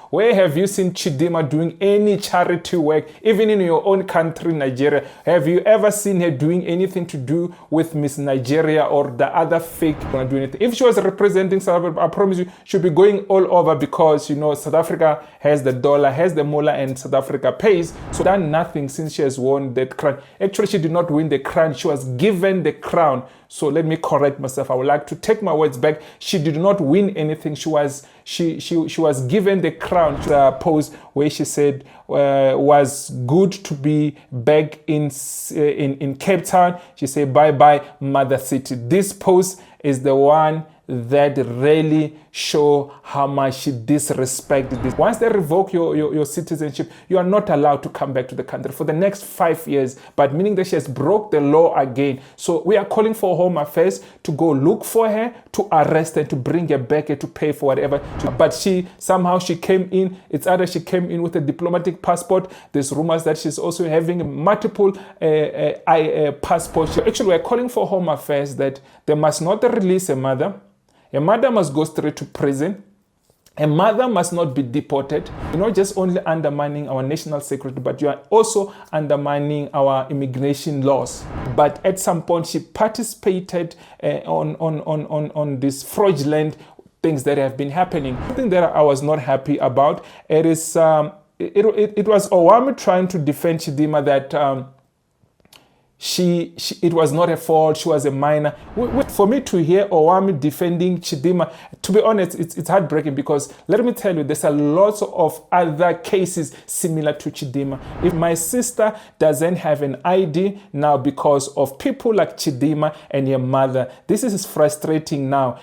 Where have you seen Chidimma doing any charity work, even in your own country, Nigeria? Have you ever seen her doing anything to do with Miss Nigeria or the other fake? Gonna do anything? If she was representing South Africa, I promise you, she'll be going all over because, you know, South Africa has the dollar, has the mullah, and South Africa pays. So done nothing since she has won that crown. Actually, she did not win the crown. She was given the crown. So let me correct myself. I would like to take my words back. She did not win anything. She was given the crown. The post where she said was good to be back in Cape Town. She said bye bye mother city. This post is the one that really show how much she disrespected this. Once they revoke your citizenship, you are not allowed to come back to the country for the next 5 years, but meaning that she has broke the law again. So we are calling for Home Affairs to go look for her, to arrest her, to bring her back and to pay for whatever. But she came in, it's either she came in with a diplomatic passport. There's rumors that she's also having multiple passports. So actually, we're calling for Home Affairs that they must not release a mother. A mother must go straight to prison. A mother must not be deported. You're not just only undermining our national security, but you are also undermining our immigration laws. But at some point, she participated on this fraudulent things that have been happening. Something that I was not happy about. It was Owami trying to defend Chidimma that it was not her fault, she was a minor. For me to hear Owami defending Chidimma, to be honest, it's heartbreaking because let me tell you, there's a lot of other cases similar to Chidimma. If my sister doesn't have an ID now because of people like Chidimma and your mother, this is frustrating now.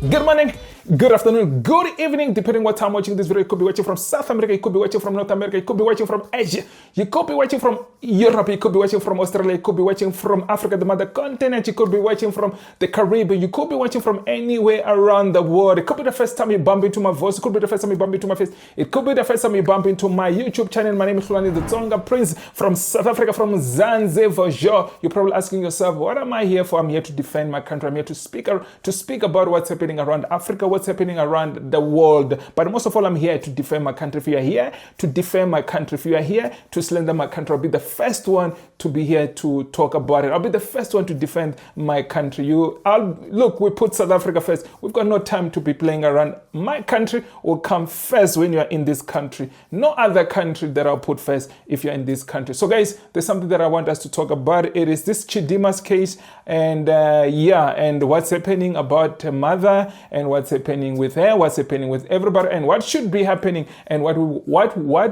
Good morning, good afternoon, good evening, depending what time watching this video. You could be watching from South America, you could be watching from North America, you could be watching from Asia, you could be watching from Europe, you could be watching from Australia, you could be watching from Africa, the mother continent, you could be watching from the Caribbean, you could be watching from anywhere around the world. It could be the first time you bump into my voice, it could be the first time you bump into my face, it could be the first time you bump into my YouTube channel. My name is Hlulani, the Tsonga Prince from South Africa, from Zanzibar. You're probably asking yourself, what am I here for? I'm here to defend my country. I'm here to speak about what's happening around Africa, what's happening around the world. But most of all, I'm here to defend my country. If you are here to defend my country, if you are here to slander my country, I'll be the first one to be here to talk about it. I'll be the first one to defend my country. Look, we put South Africa first. We've got no time to be playing around. My country will come first when you're in this country. No other country that I'll put first if you're in this country. So guys, there's something that I want us to talk about. It is this Chidimma's case and and what's happening about her mother and what's happening with her, what's happening with everybody, and what should be happening, and what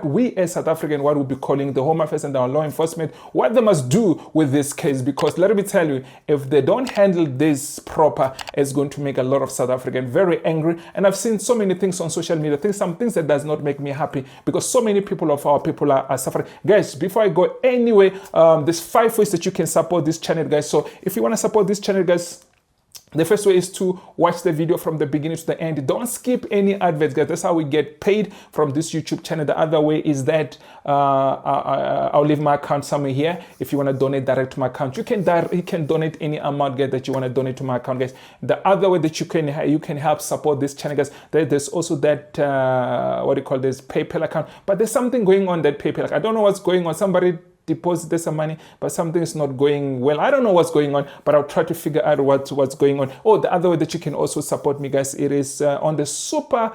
we as South African, what we'll be calling the Home Affairs and our law enforcement, what they must do with this case. Because let me tell you, if they don't handle this proper, it's going to make a lot of South Africans very angry. And I've seen so many things on social media, some things that does not make me happy, because so many people of our people are suffering. Guys, before I go anyway, there's 5 ways that you can support this channel, guys. So if you want to support this channel, guys, the first way is to watch the video from the beginning to the end. Don't skip any adverts, guys. That's how we get paid from this YouTube channel. The other way is that I'll leave my account somewhere here. If you want to donate direct to my account, you can donate any amount, guys, that you want to donate to my account, guys. The other way that you can help support this channel, guys, there's also that PayPal account. But there's something going on that PayPal account. I don't know what's going on. Somebody deposited some money, but something is not going well. I don't know what's going on, but I'll try to figure out what's going on. Oh, the other way that you can also support me, guys, it is on the super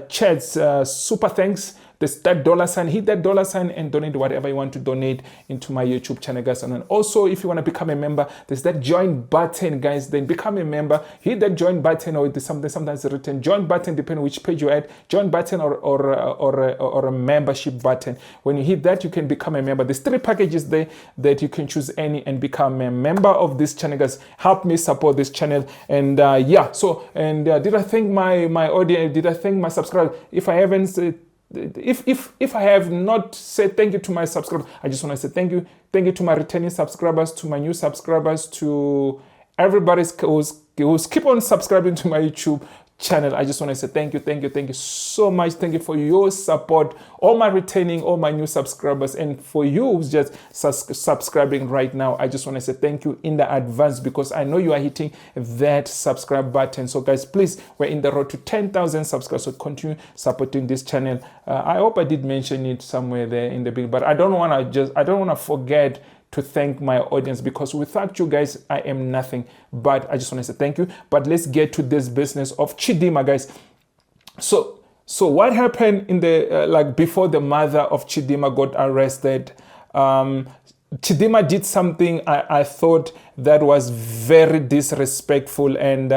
chats, super thanks. There's that $sign, hit that $sign and donate whatever you want to donate into my YouTube channel, guys. And then also, if you want to become a member, there's that join button, guys. Then become a member, hit that join button, or there's sometimes written join button, depending which page you're at, join button or a membership button. When you hit that, you can become a member. There's 3 packages there that you can choose any and become a member of this channel, guys. Help me support this channel. And did I thank my audience? Did I thank my subscribers? If I haven't said, if I have not said thank you to my subscribers, I just want to say thank you to my returning subscribers, to my new subscribers, to everybody who's keep on subscribing to my YouTube channel. I just want to say thank you so much. Thank you for your support, all my returning, all my new subscribers, and for you who's just subscribing right now. I just want to say thank you in the advance, because I know you are hitting that subscribe button. So guys, please, we're in the road to 10,000 subscribers, so continue supporting this channel. I hope I did mention it somewhere there in the beginning, but I don't want to forget to thank my audience, because without you guys, I am nothing. But I just want to say thank you. But let's get to this business of Chidimma, guys. So what happened in the before the mother of Chidimma got arrested? Chidimma did something I thought that was very disrespectful, and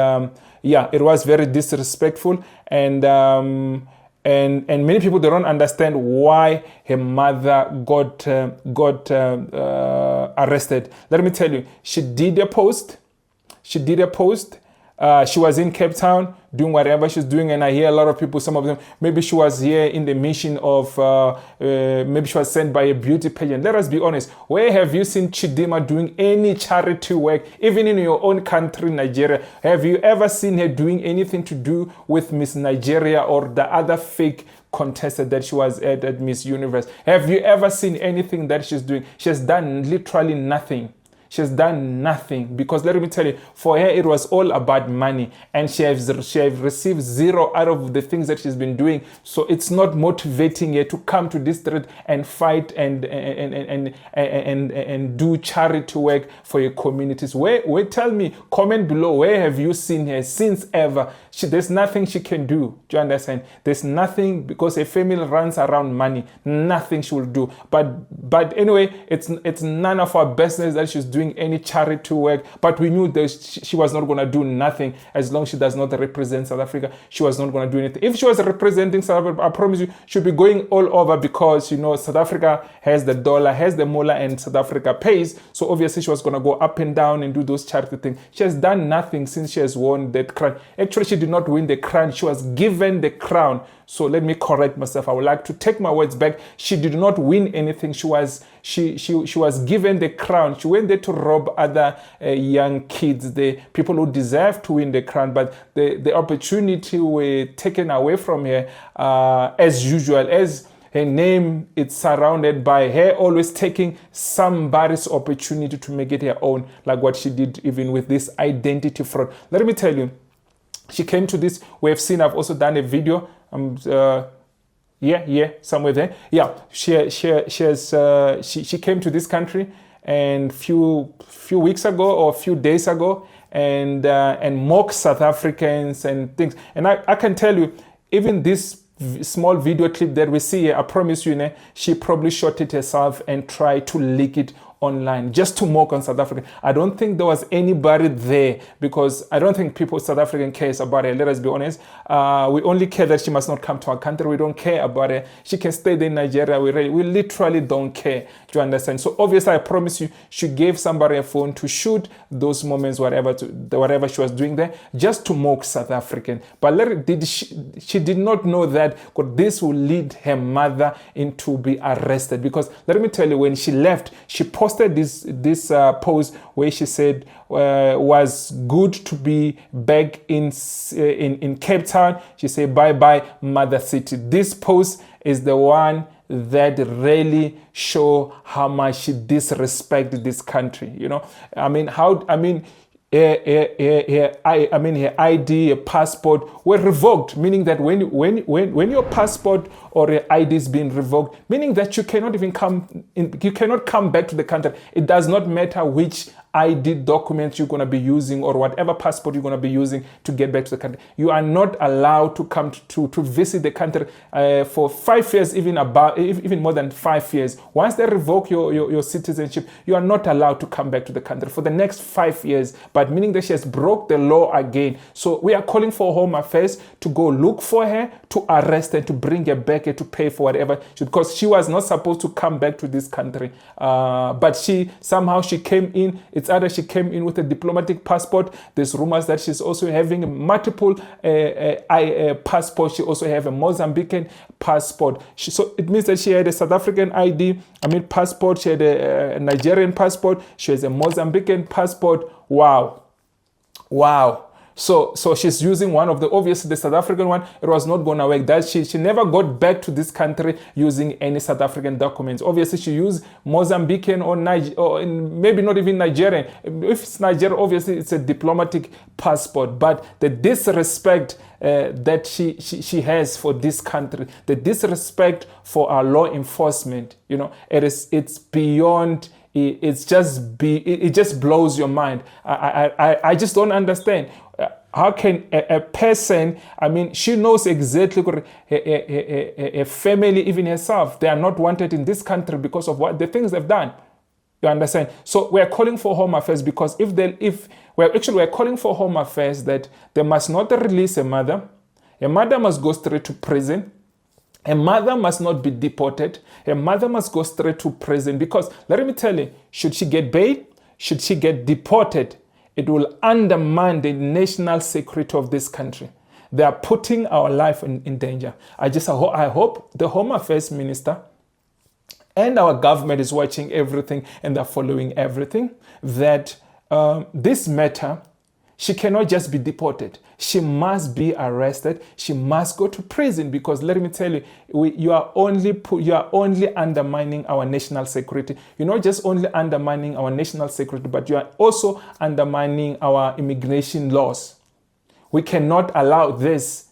it was very disrespectful, and many people, they don't understand why her mother got arrested. Let me tell you, she did a post. She was in Cape Town doing whatever she's doing, and I hear a lot of people, some of them, maybe she was here in the mission of, maybe she was sent by a beauty pageant. Let us be honest. Where have you seen Chidimma doing any charity work, even in your own country, Nigeria? Have you ever seen her doing anything to do with Miss Nigeria or the other fake contestant that she was at Miss Universe? Have you ever seen anything that she's doing? She has done literally nothing. She has done nothing, because let me tell you, for her it was all about money, and she has received zero out of the things that she's been doing. So it's not motivating her to come to this street and fight and do charity work for your communities. Where tell me, comment below, where have you seen her since ever? There's nothing she can do. Do you understand? There's nothing, because her family runs around money. Nothing she will do. But anyway, it's none of our business that she's doing any charity work. But we knew that she was not going to do nothing as long as she does not represent South Africa. She was not going to do anything. If she was representing South Africa, I promise you, she'll be going all over, because you know South Africa has the dollar, has the mullah, and South Africa pays. So obviously she was going to go up and down and do those charity things. She has done nothing since she has won that crown. Actually, she did not win the crown. She was given the crown. So let me correct myself. I would like to take my words back. She did not win anything. She was given the crown. She went there to rob other young kids, the people who deserve to win the crown, but the opportunity were taken away from her, as usual. As her name, it's surrounded by her always taking somebody's opportunity to make it her own, like what she did even with this identity fraud. Let me tell you, she came to this. We have seen, I've also done a video. Somewhere there. Yeah, she came to this country, and few weeks ago or a few days ago, and mock South Africans and things. And I can tell you, even this small video clip that we see here, I promise you, she probably shot it herself and tried to leak it online just to mock on South Africa. I don't think there was anybody there, because I don't think South African cares about her. Let us be honest. We only care that she must not come to our country. We don't care about her. She can stay there in Nigeria. We literally don't care. Do you understand? So obviously, I promise you, she gave somebody a phone to shoot those moments, whatever she was doing there, just to mock South African. But she did not know that this will lead her mother into be arrested. Because let me tell you, when she left, she posted this post where she said was good to be back in Cape Town. She said, bye bye Mother City. This post is the one that really show how much she disrespected this country. You know, her ID, her passport were revoked, meaning that when your passport or your ID is being revoked, meaning that you cannot even you cannot come back to the country. It does not matter which ID documents you're going to be using or whatever passport you're going to be using to get back to the country. You are not allowed to come to visit the country for 5 years, even more than 5 years. Once they revoke your citizenship, you are not allowed to come back to the country for the next 5 years. But meaning that she has broke the law again. So we are calling for Home Affairs to go look for her, to arrest her, to bring her back, to pay for whatever, because she was not supposed to come back to this country. But she came in. It's either she came in with a diplomatic passport. There's rumors that she's also having multiple passports. She also have a Mozambican passport. So it means that she had a South African passport. She had a Nigerian passport. She has a Mozambican passport. Wow. So she's using one of the, obviously the South African one, it was not going to work. That she never got back to this country using any South African documents. Obviously she used Mozambican or maybe not even Nigerian. If it's Nigeria, obviously it's a diplomatic passport. But the disrespect that she has for this country, the disrespect for our law enforcement, it's beyond. It just blows your mind. I just don't understand. How can a person, she knows exactly a family, even herself, they are not wanted in this country because of what the things they've done. You understand? So we're calling for Home Affairs because we're calling for Home Affairs that they must not release a mother. A mother must go straight to prison. A mother must not be deported. A mother must go straight to prison because, let me tell you, should she get bail, should she get deported, it will undermine the national security of this country. They are putting our life in danger. I hope the Home Affairs Minister and our government is watching everything and they're following everything, that this matter, she cannot just be deported. She must be arrested. She must go to prison because let me tell you, you are only undermining our national security. You're not just only undermining our national security, but you are also undermining our immigration laws. We cannot allow this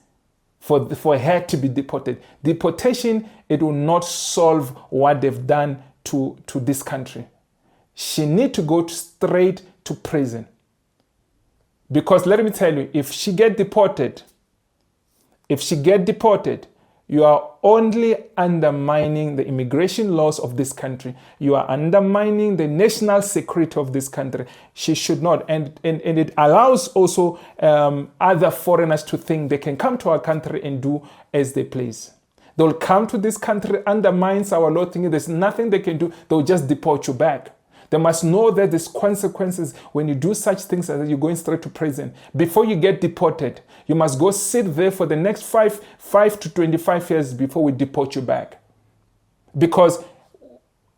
for her to be deported. Deportation, it will not solve what they've done to this country. She needs to go straight to prison. Because let me tell you, if she get deported, you are only undermining the immigration laws of this country. You are undermining the national security of this country. She should not. And it allows also other foreigners to think they can come to our country and do as they please. They'll come to this country, undermines our law, thinking there's nothing they can do. They'll just deport you back. They must know that there's consequences when you do such things as you're going straight to prison. Before you get deported, you must go sit there for the next 5 to 25 years before we deport you back. Because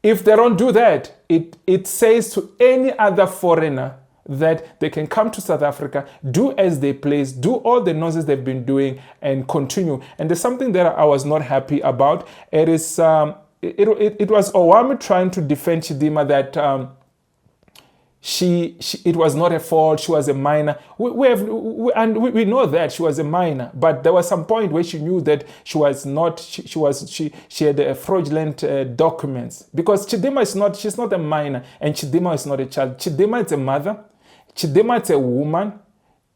if they don't do that, it says to any other foreigner that they can come to South Africa, do as they please, do all the nonsense they've been doing and continue. And there's something that I was not happy about. It is... It was Owami trying to defend Chidimma that it was not her fault. She was a minor. We know that she was a minor, but there was some point where she knew that she was not. She had fraudulent documents because Chidimma she's not a minor, and Chidimma is not a child. Chidimma is a mother. Chidimma is a woman.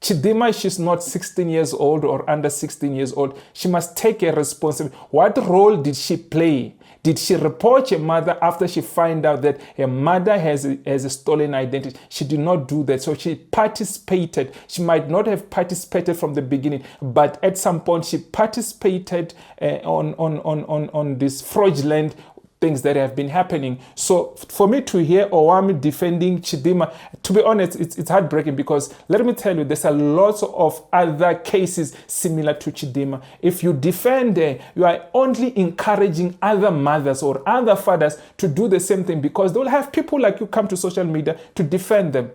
Chidimma, she's not 16 years old or under 16 years old. She must take a responsibility. What role did she play? Did she report her mother after she found out that her mother has a stolen identity? She did not do that. So she participated. She might not have participated from the beginning, but at some point she participated on this fraudulent things that have been happening. So for me to hear Owami defending Chidimma, to be honest, it's heartbreaking because let me tell you, there's a lot of other cases similar to Chidimma. If you defend her, you are only encouraging other mothers or other fathers to do the same thing because they'll have people like you come to social media to defend them.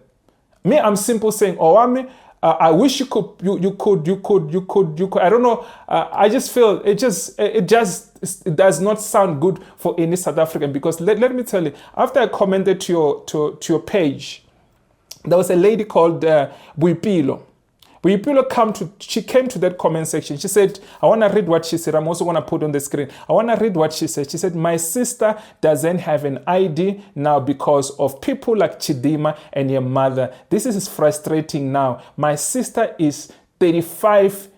Me, I'm simple saying, Owami, I wish you could. I don't know. I just feel it does not sound good for any South African because let me tell you. After I commented to your page, there was a lady called Buipilo. She came to that comment section. She said, I want to read what she said. I'm also going to put on the screen. I want to read what she said. She said, my sister doesn't have an ID now because of people like Chidimma and your mother. This is frustrating now. My sister is 35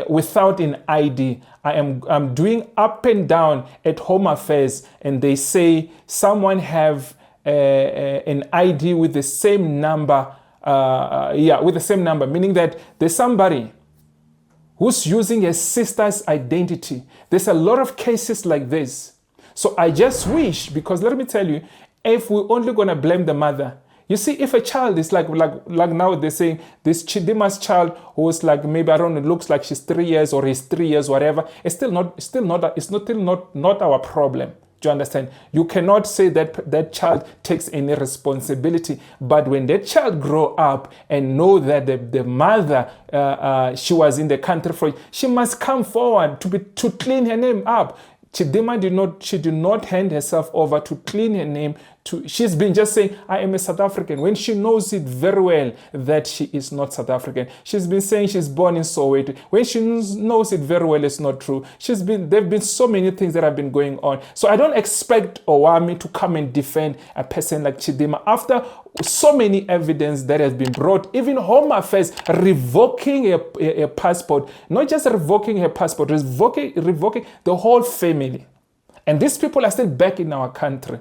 without an ID. I'm doing up and down at Home Affairs and they say someone have an ID with the same number. With the same number, meaning that there's somebody who's using his sister's identity. There's a lot of cases like this. So I just wish, because let me tell you, if we're only going to blame the mother, you see, if a child is like now they're saying this Chidimma's child who's like maybe I don't know, looks like she's 3 years or he's 3 years, whatever, it's still not our problem. Do you understand? You cannot say that that child takes any responsibility, but when that child grow up and know that the mother, she was in the country for, she must come forward to clean her name up. Chidimma did not hand herself over to clean her name. She's been just saying, I am a South African, when she knows it very well that she is not South African. She's been saying she's born in Soweto, when she knows it very well it's not true. There've been so many things that have been going on. So I don't expect Owami to come and defend a person like Chidimma after so many evidence that has been brought, even Home Affairs revoking a passport, not just revoking her passport, revoking the whole family. And these people are still back in our country.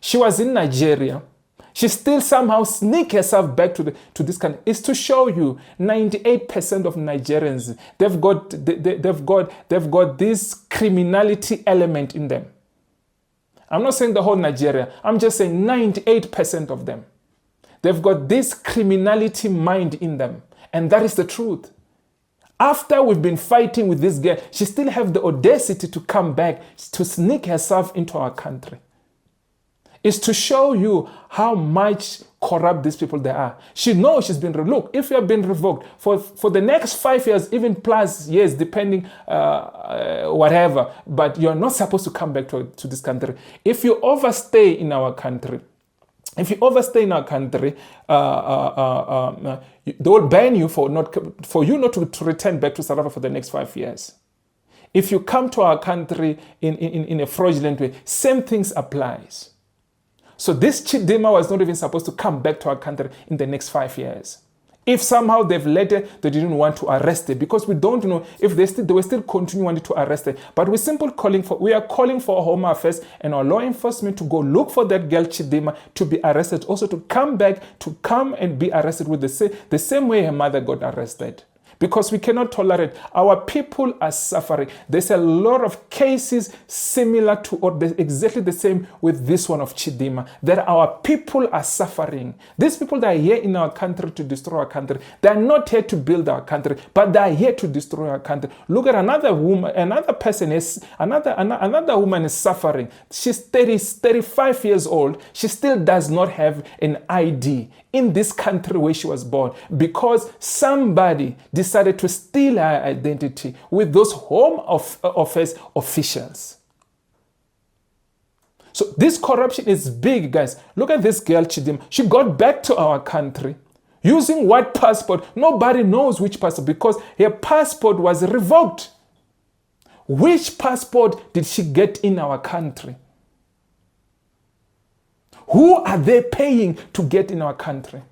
She was in Nigeria. She still somehow sneak herself back to this country. It's to show you 98% of Nigerians, they've got this criminality element in them. I'm not saying the whole Nigeria. I'm just saying 98% of them. They've got this criminality mind in them. And that is the truth. After we've been fighting with this girl, she still have the audacity to come back, to sneak herself into our country. It's to show you how much corrupt these people they are. She knows she's been revoked. Look, if you have been revoked for the next 5 years, even plus years, depending whatever, but you're not supposed to come back to this country. If you overstay in our country, they will ban you for you not to return back to South Africa for the next 5 years. If you come to our country in a fraudulent way, same things applies. So this Chidimma was not even supposed to come back to our country in the next 5 years. If somehow they've let her, they didn't want to arrest her, because we don't know if they were still continue wanting to arrest her. But we are calling for Home Affairs and our law enforcement to go look for that girl Chidimma to be arrested, also to come and be arrested with the same way her mother got arrested. Because we cannot tolerate. Our people are suffering. There's a lot of cases similar to or exactly the same with this one of Chidimma, that our people are suffering. These people that are here in our country to destroy our country, they are not here to build our country, but they are here to destroy our country. Look at another woman, another woman is suffering. She's 35 years old. She still does not have an ID in this country where she was born, because somebody decided to steal her identity with those Home Affairs officials. So this corruption is big, guys. Look at this girl Chidimma. She got back to our country using what passport? Nobody knows which passport, because her passport was revoked. Which passport did she get in our country? Who are they paying to get in our country?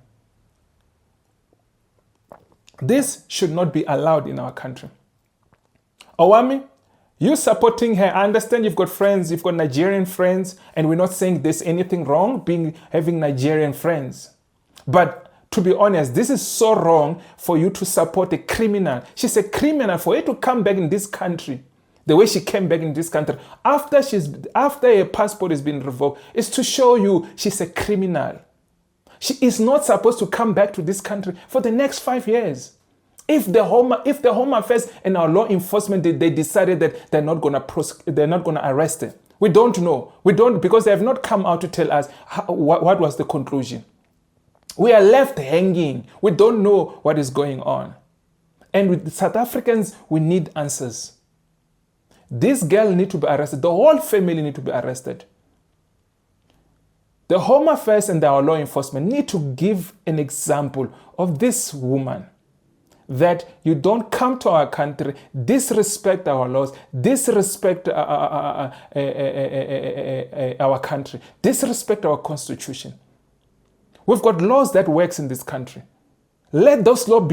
This should not be allowed in our country. Owami, you supporting her. I understand you've got friends, you've got Nigerian friends, and we're not saying there's anything wrong having Nigerian friends. But to be honest, this is so wrong for you to support a criminal. She's a criminal. For her to come back in this country the way she came back in this country after her passport has been revoked, is to show you she's a criminal. She is not supposed to come back to this country for the next 5 years. If the Home Affairs and our law enforcement they decided that they're not gonna arrest her, we don't know. Because they have not come out to tell us what was the conclusion. We are left hanging. We don't know what is going on. And with South Africans, we need answers. This girl needs to be arrested. The whole family need to be arrested. The Home Affairs and our law enforcement need to give an example of this woman, that you don't come to our country, disrespect our laws, disrespect our country, disrespect our constitution. We've got laws that works in this country. Let those laws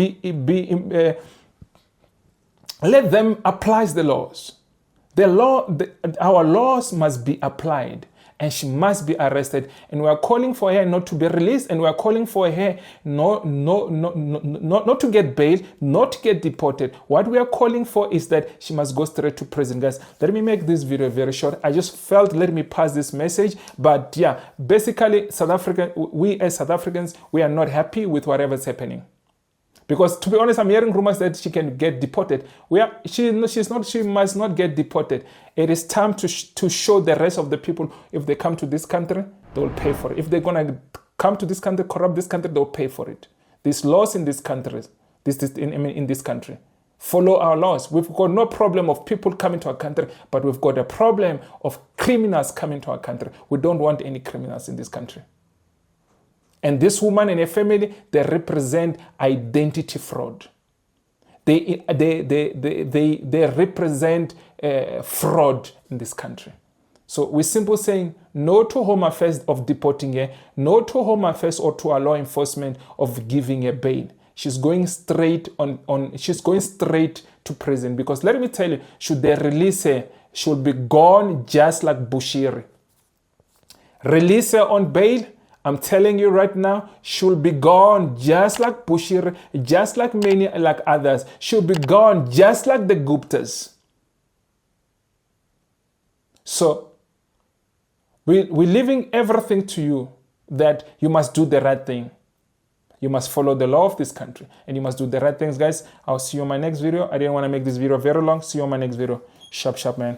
let them apply the laws. Our laws must be applied, and she must be arrested. And we are calling for her not to be released, and we are calling for her not to get bailed, not to get deported. What we are calling for is that she must go straight to prison, guys. Let me make this video very short. I just felt let me pass this message. But yeah, basically we as South Africans, we are not happy with whatever is happening. Because to be honest, I'm hearing rumors that she can get deported. She must not get deported. It is time to show the rest of the people, if they come to this country, they'll pay for it. If they're going to come to this country, corrupt this country, they'll pay for it. These laws in this country, in this country, follow our laws. We've got no problem of people coming to our country, but we've got a problem of criminals coming to our country. We don't want any criminals in this country. And this woman and her family, they represent identity fraud. They represent fraud in this country. So we're simply saying no to Home Affairs of deporting her, no to Home Affairs or to our law enforcement of giving her bail. She's going straight she's going straight to prison, because let me tell you, should they release her, she'll be gone just like Bushiri. Release her on bail, I'm telling you right now, she'll be gone just like Bushiri, just like many like others. She'll be gone just like the Guptas. So we're leaving everything to you, that you must do the right thing. You must follow the law of this country, and you must do the right things, guys. I'll see you in my next video. I didn't want to make this video very long. See you in my next video. Sharp, man.